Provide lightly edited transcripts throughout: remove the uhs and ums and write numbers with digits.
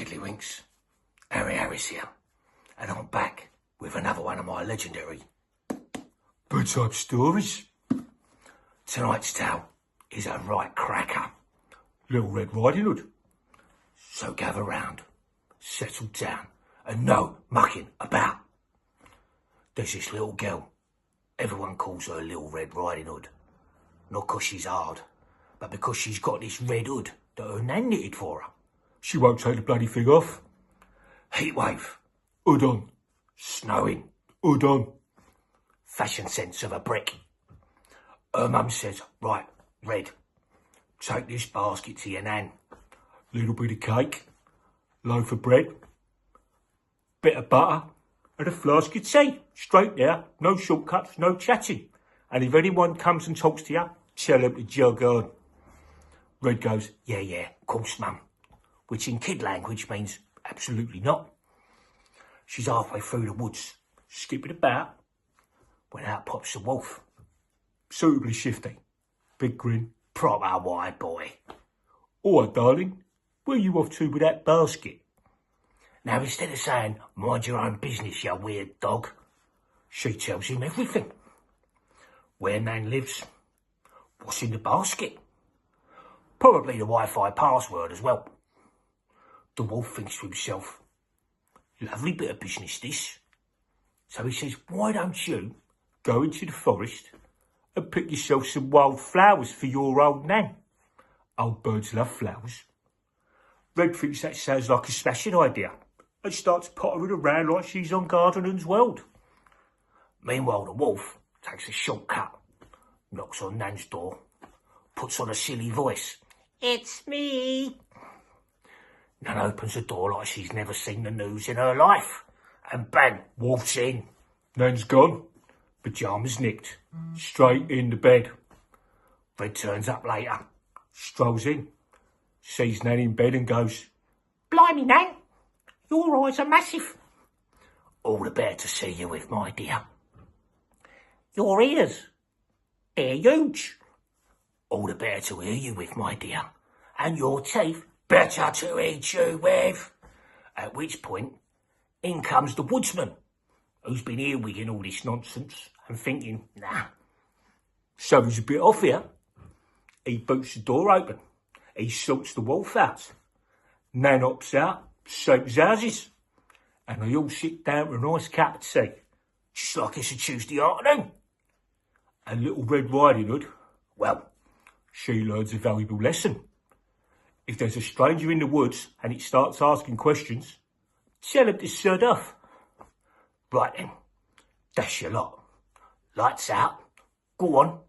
Tiddlywinks, Arris here, and I'm back with another one of my legendary bedtime stories. Tonight's tale is a right cracker, Little Red Riding Hood. So gather round, settle down, and no mucking about. There's this little girl, everyone calls her Little Red Riding Hood, not 'cause she's hard, but because she's got this red hood that her nan knitted for her. She won't take the bloody thing off. Heatwave, hood on. Snowing, hood on. Fashion sense of a brick. Her mum says, right, Red, take this basket to your nan. Little bit of cake, loaf of bread, bit of butter, and a flask of tea. Straight there, no shortcuts, no chatting. And if anyone comes and talks to you, tell them to jog on. Red goes, yeah, of course, mum. Which in kid language means absolutely not. She's halfway through the woods, skipping about, when out pops the wolf. Suitably shifty, big grin, proper white boy. All right, darling, where you off to with that basket? Now, instead of saying, mind your own business, you weird dog, she tells him everything. Where Nan lives, what's in the basket, probably the Wi-Fi password as well. The wolf thinks to himself, lovely bit of business this. So he says, why don't you go into the forest and pick yourself some wild flowers for your old Nan? Old birds love flowers. Red thinks that sounds like a smashing idea and starts pottering around like she's on Gardener's World. Meanwhile, the wolf takes a shortcut, knocks on Nan's door, puts on a silly voice. It's me. Nan opens the door like she's never seen the news in her life. And bang, wolf's in. Nan's gone. Pyjamas nicked. Straight in the bed. Red turns up later. Strolls in. Sees Nan in bed and goes, Blimey, Nan, your eyes are massive. All the better to see you with, my dear. Your ears, they're huge. All the better to hear you with, my dear. And your teeth, better to eat you with. At which point, in comes the woodsman, who's been earwigging all this nonsense and thinking, nah, something's a bit off here. He boots the door open. He sorts the wolf out. Nan hops out, same as houses. And they all sit down for a nice cup of tea, just like it's a Tuesday afternoon. And Little Red Riding Hood, well, she learns a valuable lesson. If there's a stranger in the woods and it starts asking questions, tell him to shut off. Right then, that's your lot. Lights out. Go on,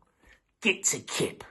get to Kip.